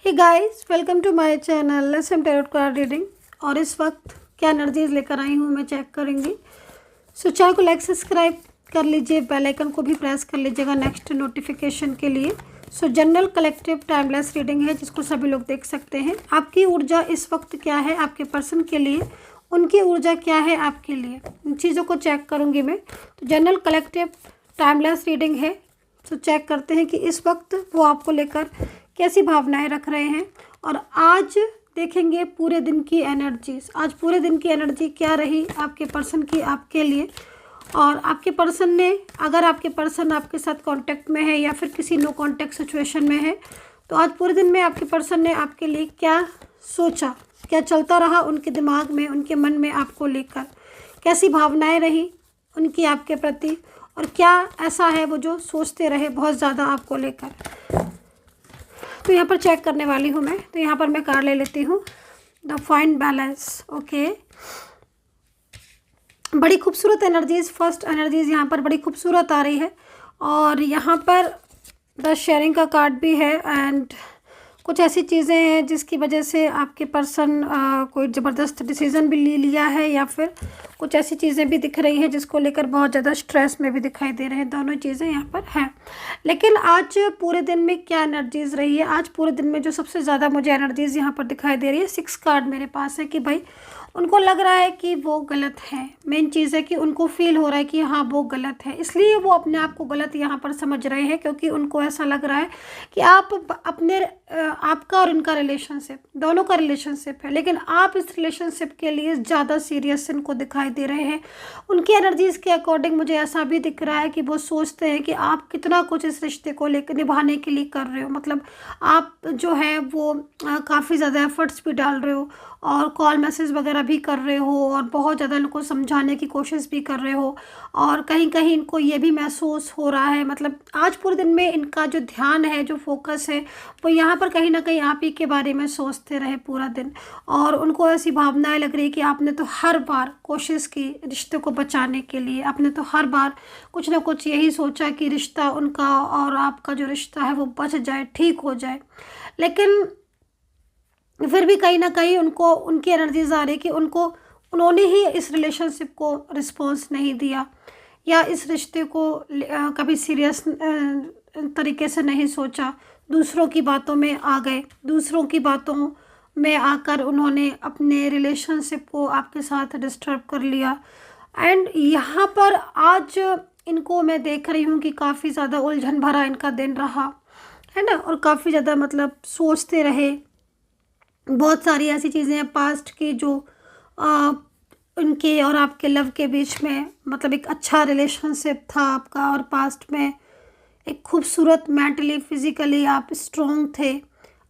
Hey guys, welcome to my channel let's tarot card reading. और इस वक्त क्या एनर्जीज लेकर आई हूँ मैं चेक करेंगी। सो चैनल को लाइक सब्सक्राइब कर लीजिए, बेल आइकन को भी प्रेस कर लीजिएगा नेक्स्ट नोटिफिकेशन के लिए। सो जनरल कलेक्टिव टाइमलेस रीडिंग है जिसको सभी लोग देख सकते हैं। आपकी ऊर्जा इस वक्त क्या है आपके पर्सन के लिए, उनकी ऊर्जा क्या है आपके लिए, इन चीज़ों को चेक करूँगी मैं। तो जनरल कलेक्टिव टाइमलेस रीडिंग है। तो चेक करते हैं कि इस वक्त वो आपको लेकर कैसी भावनाएं रख रहे हैं। और आज देखेंगे पूरे दिन की एनर्जीज, आज पूरे दिन की एनर्जी क्या रही आपके पर्सन की आपके लिए। और आपके पर्सन ने, अगर आपके पर्सन आपके साथ कांटेक्ट में है या फिर किसी नो कांटेक्ट सिचुएशन में है, तो आज पूरे दिन में आपके पर्सन ने आपके लिए क्या सोचा, क्या चलता रहा उनके दिमाग में, उनके मन में आपको लेकर, कैसी भावनाएं रही उनकी आपके प्रति, और क्या ऐसा है वो जो सोचते रहे बहुत ज़्यादा आपको लेकर। तो यहाँ पर चेक करने वाली हूँ मैं। तो यहाँ पर मैं कार्ड ले लेती हूँ, द फाइंड बैलेंस। ओके, बड़ी खूबसूरत एनर्जीज, फर्स्ट एनर्जीज यहाँ पर बड़ी खूबसूरत आ रही है। और यहाँ पर द शेयरिंग का कार्ड भी है। एंड कुछ ऐसी चीज़ें हैं जिसकी वजह से आपके पर्सन कोई ज़बरदस्त डिसीज़न भी ले लिया है, या फिर कुछ ऐसी चीज़ें भी दिख रही हैं जिसको लेकर बहुत ज़्यादा स्ट्रेस में भी दिखाई दे रहे हैं। दोनों चीज़ें यहाँ पर हैं। लेकिन आज पूरे दिन में क्या एनर्जीज़ रही है, आज पूरे दिन में जो सबसे ज़्यादा मुझे एनर्जीज़ यहाँ पर दिखाई दे रही है, 6 कार्ड मेरे पास है कि भाई उनको लग रहा है कि वो गलत है। मेन चीज़ है कि उनको फील हो रहा है कि हाँ वो गलत है, इसलिए वो अपने आप को गलत यहाँ पर समझ रहे हैं, क्योंकि उनको ऐसा लग रहा है कि आप अपने आपका और इनका रिलेशनशिप, दोनों का रिलेशनशिप है, लेकिन आप इस रिलेशनशिप के लिए ज़्यादा सीरियस इनको दिखाई दे रहे हैं। उनकी एनर्जीज़ के अकॉर्डिंग मुझे ऐसा भी दिख रहा है कि वो सोचते हैं कि आप कितना कुछ इस रिश्ते को लेकर निभाने के लिए कर रहे हो। मतलब आप जो है वो काफ़ी ज़्यादा एफर्ट्स भी डाल रहे हो, और कॉल मैसेज वगैरह भी कर रहे हो, और बहुत ज़्यादा इनको समझाने की कोशिश भी कर रहे हो। और कहीं कहीं इनको ये भी महसूस हो रहा है, मतलब आज पूरे दिन में इनका जो ध्यान है, जो फोकस है, वो यहाँ पर कहीं ना कहीं आप ही के बारे में सोचते रहे पूरा दिन। और उनको ऐसी भावनाएं लग रही कि आपने तो हर बार कोशिश की रिश्ते को बचाने के लिए, आपने तो हर बार कुछ ना कुछ यही सोचा कि रिश्ता उनका और आपका जो रिश्ता है वो बच जाए, ठीक हो जाए। लेकिन फिर भी कहीं ना कहीं उनको उनकी एनर्जीज आ रही कि उन्होंने ही इस रिलेशनशिप को रिस्पॉन्स नहीं दिया, या इस रिश्ते को कभी सीरियस तरीके से नहीं सोचा, दूसरों की बातों में आ गए, दूसरों की बातों में आकर उन्होंने अपने रिलेशनशिप को आपके साथ डिस्टर्ब कर लिया। एंड यहाँ पर आज इनको मैं देख रही हूँ कि काफ़ी ज़्यादा उलझन भरा इनका दिन रहा है ना, और काफ़ी ज़्यादा मतलब सोचते रहे। बहुत सारी ऐसी चीज़ें हैं पास्ट की जो उनके और आपके लव के बीच में, मतलब एक अच्छा रिलेशनशिप था आपका, और पास्ट में एक खूबसूरत, मेंटली फिज़िकली आप स्ट्रॉन्ग थे,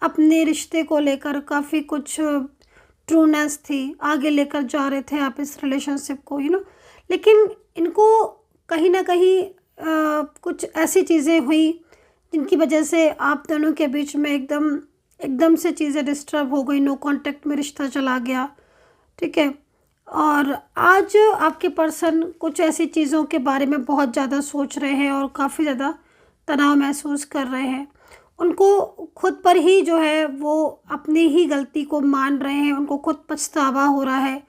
अपने रिश्ते को लेकर काफ़ी कुछ ट्रूनेस थी, आगे लेकर जा रहे थे आप इस रिलेशनशिप को, लेकिन इनको कहीं ना कहीं कुछ ऐसी चीज़ें हुई जिनकी वजह से आप दोनों के बीच में एकदम से चीज़ें डिस्टर्ब हो गई, नो कांटेक्ट में रिश्ता चला गया, ठीक है। और आज आपके पर्सन कुछ ऐसी चीज़ों के बारे में बहुत ज़्यादा सोच रहे हैं और काफ़ी ज़्यादा तनाव महसूस कर रहे हैं। उनको खुद पर ही जो है वो अपनी ही गलती को मान रहे हैं, उनको खुद पछतावा हो रहा है,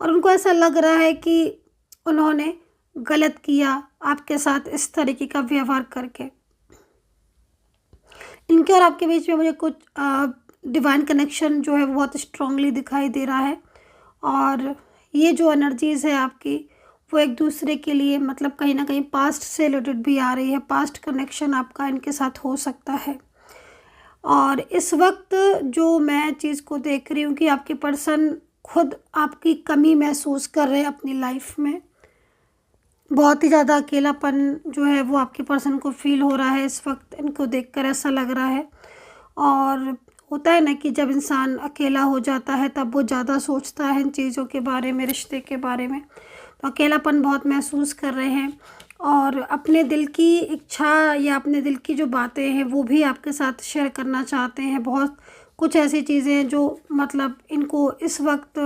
और उनको ऐसा लग रहा है कि उन्होंने गलत किया आपके साथ इस तरीके का व्यवहार करके। इनके और आपके बीच में मुझे कुछ डिवाइन कनेक्शन जो है वो बहुत स्ट्रांगली दिखाई दे रहा है। और ये जो एनर्जीज़ है आपकी, वो एक दूसरे के लिए, मतलब कहीं ना कहीं पास्ट से रिलेटेड भी आ रही है, पास्ट कनेक्शन आपका इनके साथ हो सकता है। और इस वक्त जो मैं चीज़ को देख रही हूँ कि आपके पर्सन खुद आपकी कमी महसूस कर रहे हैं अपनी लाइफ में। बहुत ही ज़्यादा अकेलापन जो है वो आपके पर्सन को फील हो रहा है इस वक्त, इनको देखकर ऐसा लग रहा है। और होता है ना कि जब इंसान अकेला हो जाता है तब वो ज़्यादा सोचता है इन चीज़ों के बारे में, रिश्ते के बारे में। तो अकेलापन बहुत महसूस कर रहे हैं, और अपने दिल की इच्छा या अपने दिल की जो बातें हैं वो भी आपके साथ शेयर करना चाहते हैं। बहुत कुछ ऐसी चीज़ें जो मतलब इनको इस वक्त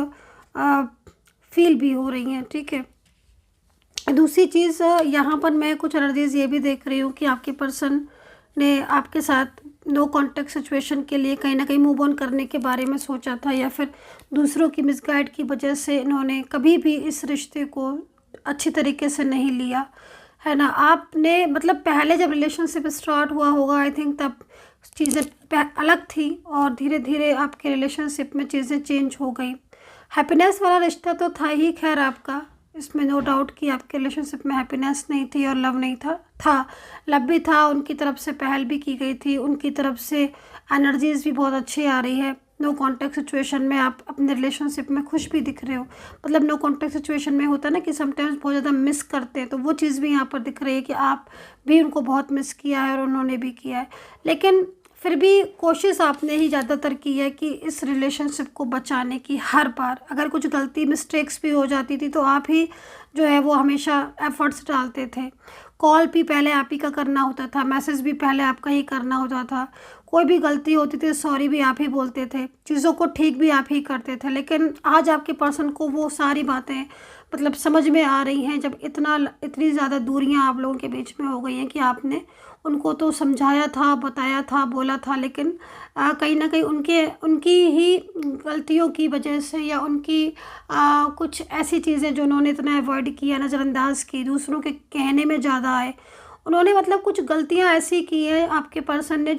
फील भी हो रही हैं, ठीक है। दूसरी चीज़ यहाँ पर मैं कुछ एनर्जीज़ ये भी देख रही हूँ कि आपके पर्सन ने आपके साथ नो कॉन्टैक्ट सिचुएशन के लिए कहीं ना कहीं मूव ऑन करने के बारे में सोचा था, या फिर दूसरों की मिसगाइड की वजह से इन्होंने कभी भी इस रिश्ते को अच्छी तरीके से नहीं लिया, है ना। आपने मतलब पहले जब रिलेशनशिप स्टार्ट हुआ होगा आई थिंक तब चीज़ें अलग थी, और धीरे धीरे आपके रिलेशनशिप में चीज़ें चेंज हो गई। हैप्पीनेस वाला रिश्ता तो था ही खैर आपका, इसमें नो डाउट कि आपके रिलेशनशिप में हैप्पीनेस नहीं थी और लव नहीं था लव भी था, उनकी तरफ से पहल भी की गई थी, उनकी तरफ से एनर्जीज भी बहुत अच्छी आ रही है। नो कॉन्टैक्ट सिचुएशन में आप अपने रिलेशनशिप में खुश भी दिख रहे हो, मतलब नो कॉन्टैक्ट सिचुएशन में होता है ना कि समटाइम्स बहुत ज़्यादा मिस करते हैं, तो वो चीज़ भी यहाँ पर दिख रही है कि आप भी उनको बहुत मिस किया है और उन्होंने भी किया है। लेकिन फिर भी कोशिश आपने ही ज़्यादातर की है कि इस रिलेशनशिप को बचाने की। हर बार अगर कुछ गलती मिस्टेक्स भी हो जाती थी तो आप ही जो है वो हमेशा एफर्ट्स डालते थे। कॉल भी पहले आप ही का करना होता था, मैसेज भी पहले आपका ही करना होता था, कोई भी गलती होती थी सॉरी भी आप ही बोलते थे, चीज़ों को ठीक भी आप ही करते थे। लेकिन आज आपके पर्सन को वो सारी बातें मतलब समझ में आ रही हैं, जब इतनी ज़्यादा दूरियां आप लोगों के बीच में हो गई हैं कि आपने उनको तो समझाया था, बताया था, बोला था, लेकिन कहीं ना कहीं उनकी ही गलतियों की वजह से या उनकी कुछ ऐसी चीज़ें जो उन्होंने इतना अवॉइड किया, नज़रअंदाज की, दूसरों के कहने में ज़्यादा आए, उन्होंने मतलब कुछ गलतियां ऐसी की हैं आपके पर्सन ने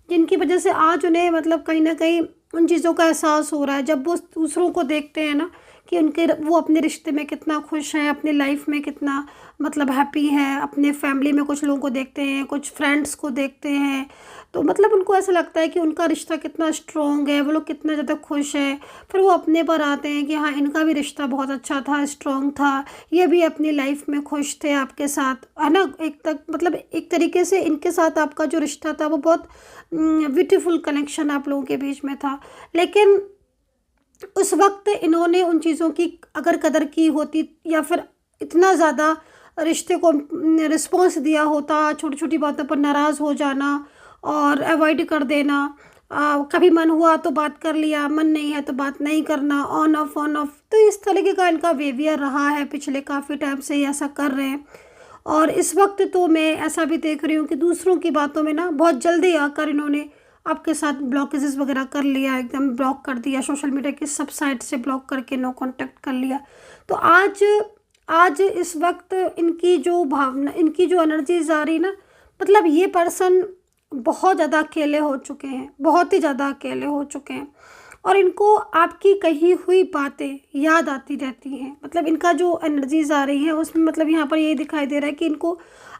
जिनकी वजह से आज उन्हें मतलब कहीं ना कहीं उन चीज़ों का एहसास हो रहा है। जब वो दूसरों को देखते हैं ना कि वो अपने रिश्ते में कितना खुश हैं, अपनी लाइफ में कितना मतलब हैप्पी हैं, अपने फैमिली में कुछ लोगों को देखते हैं, कुछ फ्रेंड्स को देखते हैं, तो मतलब उनको ऐसा लगता है कि उनका रिश्ता कितना स्ट्रॉन्ग है, वो लोग कितना ज़्यादा खुश है। फिर वो अपने पर आते हैं कि हाँ इनका भी रिश्ता बहुत अच्छा था, स्ट्रॉन्ग था, ये भी अपनी लाइफ में खुश थे आपके साथ, है ना। मतलब एक तरीके से इनके साथ आपका जो रिश्ता था वो बहुत ब्यूटीफुल कनेक्शन आप लोगों के बीच में था। लेकिन उस वक्त इन्होंने उन चीज़ों की अगर कदर की होती या फिर इतना ज़्यादा रिश्ते को रिस्पॉन्स दिया होता, छोटी छोटी बातों पर नाराज़ हो जाना और अवॉइड कर देना, कभी मन हुआ तो बात कर लिया, मन नहीं है तो बात नहीं करना, ऑन ऑफ, तो इस तरीके का इनका बिहेवियर रहा है, पिछले काफ़ी टाइम से ही ऐसा कर रहे हैं। और इस वक्त तो मैं ऐसा भी देख रही हूँ कि दूसरों की बातों में ना बहुत जल्दी आकर इन्होंने आपके साथ ब्लॉकेजेस वगैरह कर लिया, एकदम ब्लॉक कर दिया, सोशल मीडिया की सब साइट से ब्लॉक करके नो कांटेक्ट कर लिया। तो आज इस वक्त इनकी जो भावना, इनकी जो एनर्जीज आ रही ना, मतलब ये पर्सन बहुत ज़्यादा अकेले हो चुके हैं, बहुत ही ज़्यादा अकेले हो चुके हैं, और इनको आपकी कही हुई बातें याद आती रहती हैं। मतलब इनका जो एनर्जीज आ रही है उसमें मतलब यहाँ पर ये दिखाई दे रहा है कि इनको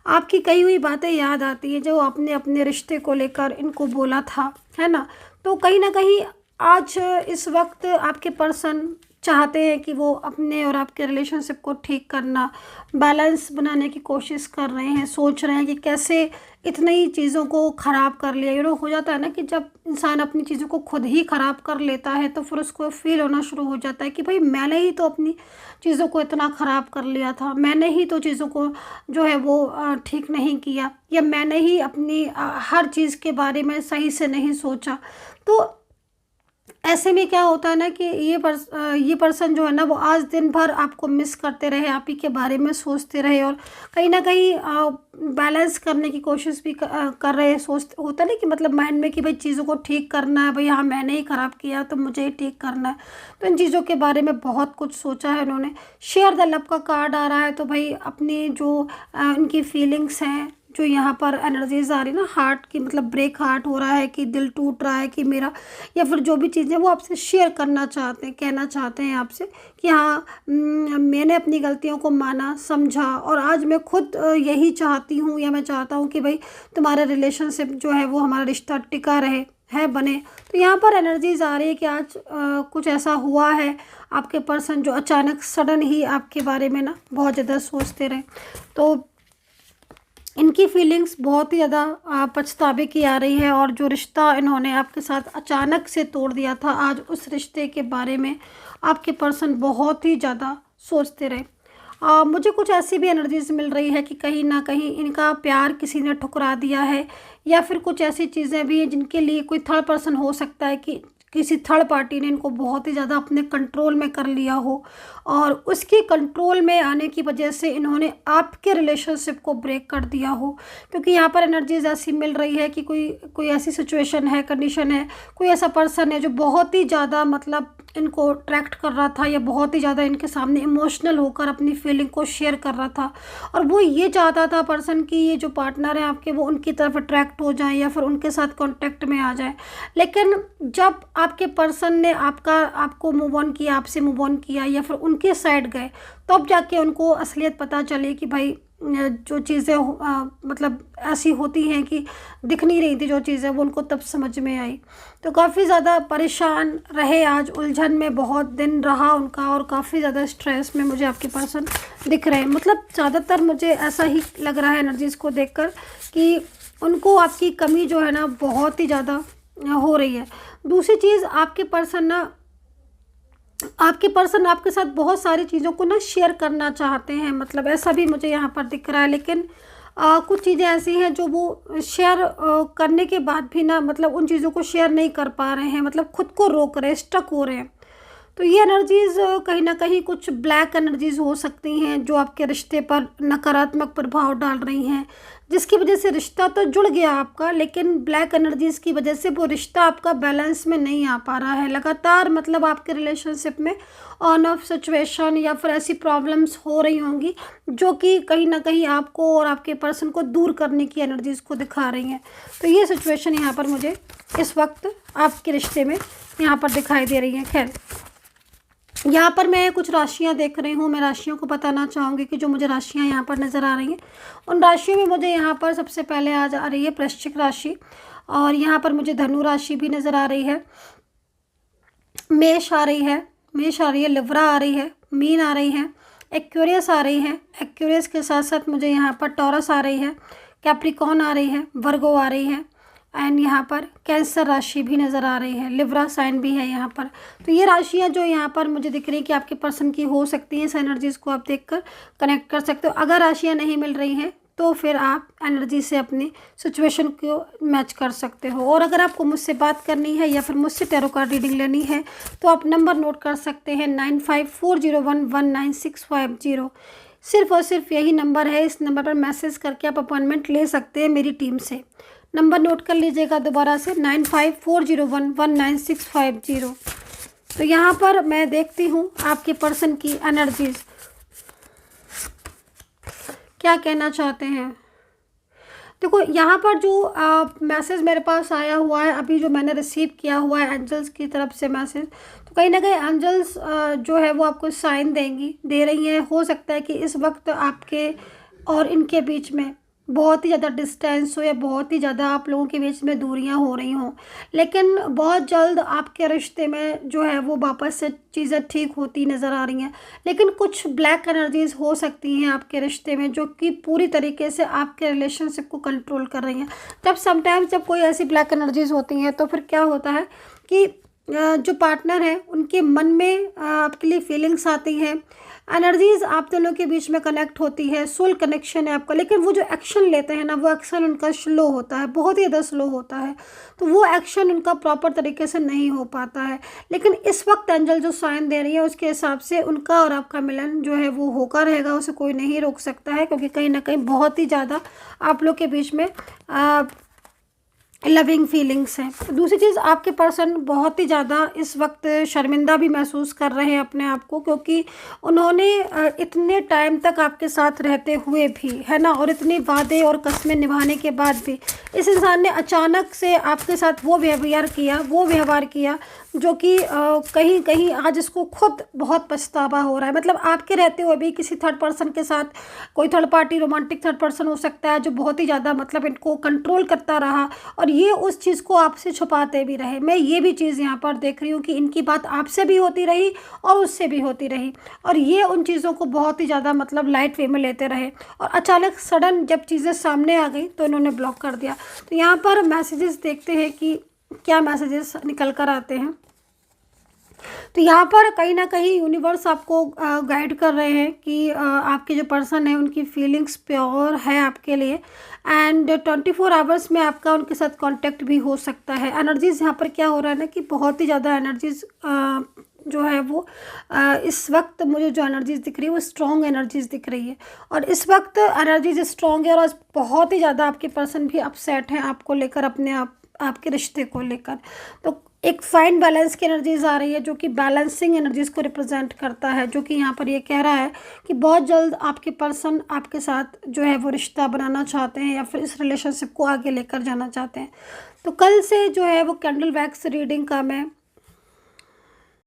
आपकी कही हुई बातें याद आती हैं जो आपने अपने रिश्ते को लेकर इनको बोला था, है ना। तो कहीं ना कहीं आज इस वक्त आपके पर्सन चाहते हैं कि वो अपने और आपके रिलेशनशिप को ठीक करना, बैलेंस बनाने की कोशिश कर रहे हैं, सोच रहे हैं कि कैसे इतनी चीज़ों को ख़राब कर लिया। हो जाता है ना कि जब इंसान अपनी चीज़ों को खुद ही ख़राब कर लेता है तो फिर उसको फील होना शुरू हो जाता है कि भाई मैंने ही तो अपनी चीज़ों को इतना ख़राब कर लिया था, मैंने ही तो चीज़ों को जो है वो ठीक नहीं किया, या मैंने ही अपनी हर चीज़ के बारे में सही से नहीं सोचा। तो ऐसे में क्या होता है ना कि ये पर्सन जो है ना वो आज दिन भर आपको मिस करते रहे, आप ही के बारे में सोचते रहे, और कहीं ना कहीं बैलेंस करने की कोशिश भी कर रहे, होता नहीं कि मतलब माइंड में कि भाई चीज़ों को ठीक करना है, भाई हाँ मैंने ही ख़राब किया तो मुझे ही ठीक करना है। तो इन चीज़ों के बारे में बहुत कुछ सोचा है इन्होंने। शेयर द लव का कार्ड आ रहा है, तो भाई अपनी जो इनकी फीलिंग्स हैं, जो यहाँ पर एनर्जीज आ रही ना हार्ट की, मतलब ब्रेक हार्ट हो रहा है कि दिल टूट रहा है कि मेरा, या फिर जो भी चीज़ें वो आपसे शेयर करना चाहते हैं, कहना चाहते हैं आपसे कि हाँ मैंने अपनी गलतियों को माना, समझा, और आज मैं खुद यही चाहती हूँ, या मैं चाहता हूँ कि भाई तुम्हारा रिलेशनशिप जो है वो हमारा रिश्ता टिका रहे, है बने। तो यहाँ पर एनर्जीज आ रही है कि आज कुछ ऐसा हुआ है, आपके पर्सन जो अचानक सडन ही आपके बारे में ना बहुत ज़्यादा सोचते रहे, तो इनकी फीलिंग्स बहुत ही ज़्यादा पछतावे की आ रही है। और जो रिश्ता इन्होंने आपके साथ अचानक से तोड़ दिया था, आज उस रिश्ते के बारे में आपके पर्सन बहुत ही ज़्यादा सोचते रहे। मुझे कुछ ऐसी भी एनर्जीज मिल रही है कि कहीं ना कहीं इनका प्यार किसी ने ठुकरा दिया है, या फिर कुछ ऐसी चीज़ें भी हैं जिनके लिए कोई थर्ड पर्सन हो सकता है कि किसी थर्ड पार्टी ने इनको बहुत ही ज़्यादा अपने कंट्रोल में कर लिया हो, और उसके कंट्रोल में आने की वजह से इन्होंने आपके रिलेशनशिप को ब्रेक कर दिया हो। क्योंकि यहाँ पर एनर्जीज ऐसी मिल रही है कि कोई ऐसी सिचुएशन है, कंडीशन है, कोई ऐसा पर्सन है जो बहुत ही ज़्यादा मतलब इनको अट्रैक्ट कर रहा था, या बहुत ही ज़्यादा इनके सामने इमोशनल होकर अपनी फीलिंग को शेयर कर रहा था, और वो ये चाहता था पर्सन कि ये जो पार्टनर है आपके वो उनकी तरफ अट्रैक्ट हो जाए या फिर उनके साथ कांटेक्ट में आ जाए। लेकिन जब आपके पर्सन ने आपको मूव ऑन किया, आपसे मूव ऑन किया, या फिर उनके साइड गए, तब जाके उनको असलियत पता चली कि भाई जो चीज़ें मतलब ऐसी होती हैं कि दिख नहीं रही थी जो चीज़ें, वो उनको तब समझ में आई। तो काफ़ी ज़्यादा परेशान रहे, आज उलझन में बहुत दिन रहा उनका, और काफ़ी ज़्यादा स्ट्रेस में मुझे आपके पर्सन दिख रहे हैं। मतलब ज़्यादातर मुझे ऐसा ही लग रहा है एनर्जीज़ को देखकर कि उनको आपकी कमी जो है ना बहुत ही ज़्यादा हो रही है। दूसरी चीज़, आपके पर्सन आपके साथ बहुत सारी चीज़ों को ना शेयर करना चाहते हैं, मतलब ऐसा भी मुझे यहाँ पर दिख रहा है। लेकिन कुछ चीज़ें ऐसी हैं जो वो शेयर करने के बाद भी ना मतलब उन चीज़ों को शेयर नहीं कर पा रहे हैं, मतलब खुद को रोक रहे हैं, स्टक हो रहे हैं। तो ये एनर्जीज़ कहीं ना कहीं कुछ ब्लैक एनर्जीज़ हो सकती हैं जो आपके रिश्ते पर नकारात्मक प्रभाव डाल रही हैं, जिसकी वजह से रिश्ता तो जुड़ गया आपका, लेकिन ब्लैक एनर्जीज़ की वजह से वो रिश्ता आपका बैलेंस में नहीं आ पा रहा है। लगातार मतलब आपके रिलेशनशिप में ऑन ऑफ सिचुएशन या फिर ऐसी प्रॉब्लम्स हो रही होंगी जो कि कहीं ना कहीं आपको और आपके पर्सन को दूर करने की एनर्जीज़ को दिखा रही हैं। तो ये सिचुएशन यहाँ पर मुझे इस वक्त आपके रिश्ते में यहाँ पर दिखाई दे रही है। खैर, यहाँ पर मैं कुछ राशियाँ देख रही हूँ, मैं राशियों को बताना चाहूँगी कि जो मुझे राशियाँ यहाँ पर नज़र आ रही हैं, उन राशियों में मुझे यहाँ पर सबसे पहले आ रही है वृश्चिक राशि, और यहाँ पर मुझे धनु राशि भी नज़र आ रही है, मेष आ रही है, लिब्रा आ रही है, मीन आ रही है, एक्वेरियस आ रही है, एक्वेरियस के साथ साथ मुझे यहाँ पर टॉरस आ रही है, कैप्रिकॉर्न आ रही है, वर्गो आ रही है, एंड यहाँ पर कैंसर राशि भी नज़र आ रही है, लिब्रा साइन भी है यहाँ पर। तो ये राशियाँ जो यहाँ पर मुझे दिख रही है कि आपके पर्सन की हो सकती हैं, इस एनर्जीज़ को आप देखकर कनेक्ट कर सकते हो। अगर राशियाँ नहीं मिल रही हैं तो फिर आप एनर्जी से अपनी सिचुएशन को मैच कर सकते हो। और अगर आपको मुझसे बात करनी है या फिर मुझसे टैरो कार्ड रीडिंग लेनी है तो आप नंबर नोट कर सकते हैं 9540119650। सिर्फ और सिर्फ यही नंबर है, इस नंबर पर मैसेज करके आप अपॉइंटमेंट ले सकते हैं मेरी टीम से। नंबर नोट कर लीजिएगा दोबारा से 9540119650। तो यहाँ पर मैं देखती हूँ आपके पर्सन की एनर्जीज क्या कहना चाहते हैं। देखो यहाँ पर जो मैसेज मेरे पास आया हुआ है, अभी जो मैंने रिसीव किया हुआ है एंजल्स की तरफ से मैसेज, तो कहीं ना कहीं एंजल्स जो है वो आपको साइन दे रही हैं। हो सकता है कि इस वक्त आपके और इनके बीच में बहुत ही ज़्यादा डिस्टेंस हो या बहुत ही ज़्यादा आप लोगों के बीच में दूरियां हो रही हों, लेकिन बहुत जल्द आपके रिश्ते में जो है वो वापस से चीज़ें ठीक होती नज़र आ रही हैं। लेकिन कुछ ब्लैक एनर्जीज़ हो सकती हैं आपके रिश्ते में जो कि पूरी तरीके से आपके रिलेशनशिप को कंट्रोल कर रही हैं। जब कोई ऐसी ब्लैक एनर्जीज़ होती हैं तो फिर क्या होता है कि जो पार्टनर है उनके मन में आपके लिए फीलिंग्स आती हैं, एनर्जीज़ आप दोनों के बीच में कनेक्ट होती है, सोल कनेक्शन है आपका, लेकिन वो जो एक्शन लेते हैं ना वो एक्शन उनका स्लो होता है, बहुत ही ज़्यादा स्लो होता है, तो वो एक्शन उनका प्रॉपर तरीके से नहीं हो पाता है। लेकिन इस वक्त एंजल जो साइन दे रही है उसके हिसाब से उनका और आपका मिलन जो है वो होकर रहेगा, उसे कोई नहीं रोक सकता है, क्योंकि कहीं ना कहीं बहुत ही ज़्यादा आप लोग के बीच में लविंग फीलिंग्स हैं। दूसरी चीज़, आपके पर्सन बहुत ही ज़्यादा इस वक्त शर्मिंदा भी महसूस कर रहे हैं अपने आप को, क्योंकि उन्होंने इतने टाइम तक आपके साथ रहते हुए भी है ना, और इतने वादे और कस्में निभाने के बाद भी इस इंसान ने अचानक से आपके साथ वो व्यवहार किया जो कि कहीं कहीं आज इसको खुद बहुत पछतावा हो रहा है। मतलब आपके रहते हुए भी किसी थर्ड पर्सन के साथ, कोई third party romantic third person हो सकता है जो बहुत ही ज़्यादा मतलब इनको कंट्रोल करता रहा, और ये उस चीज़ को आपसे छुपाते भी रहे। मैं ये भी चीज़ यहाँ पर देख रही हूँ कि इनकी बात आपसे भी होती रही और उससे भी होती रही, और ये उन चीज़ों को बहुत ही ज़्यादा मतलब लाइट वे में लेते रहे, और अचानक सडन जब चीज़ें सामने आ गई तो इन्होंने ब्लॉक कर दिया। तो यहाँ पर मैसेजेस देखते हैं कि क्या मैसेजेस निकल कर आते हैं। तो यहाँ पर कहीं ना कहीं यूनिवर्स आपको गाइड कर रहे हैं कि आपके जो पर्सन है उनकी फीलिंग्स प्योर है आपके लिए, एंड 24 आवर्स में आपका उनके साथ कांटेक्ट भी हो सकता है। एनर्जीज़ यहाँ पर क्या हो रहा है ना कि बहुत ही ज़्यादा एनर्जीज़ जो है वो इस वक्त मुझे जो एनर्जीज़ दिख रही है वो स्ट्रॉन्ग एनर्जीज़ दिख रही है, और इस वक्त एनर्जीज स्ट्रॉन्ग है, और आज बहुत ही ज़्यादा आपके पर्सन भी अपसेट हैं आपको लेकर, अपने आपके रिश्ते को लेकर। तो एक फाइन बैलेंस की एनर्जीज आ रही है जो कि बैलेंसिंग एनर्जीज को रिप्रेजेंट करता है, जो कि यहाँ पर ये कह रहा है कि बहुत जल्द आपके पर्सन आपके साथ जो है वो रिश्ता बनाना चाहते हैं या फिर इस रिलेशनशिप को आगे लेकर जाना चाहते हैं। तो कल से जो है वो कैंडल वैक्स रीडिंग का मैं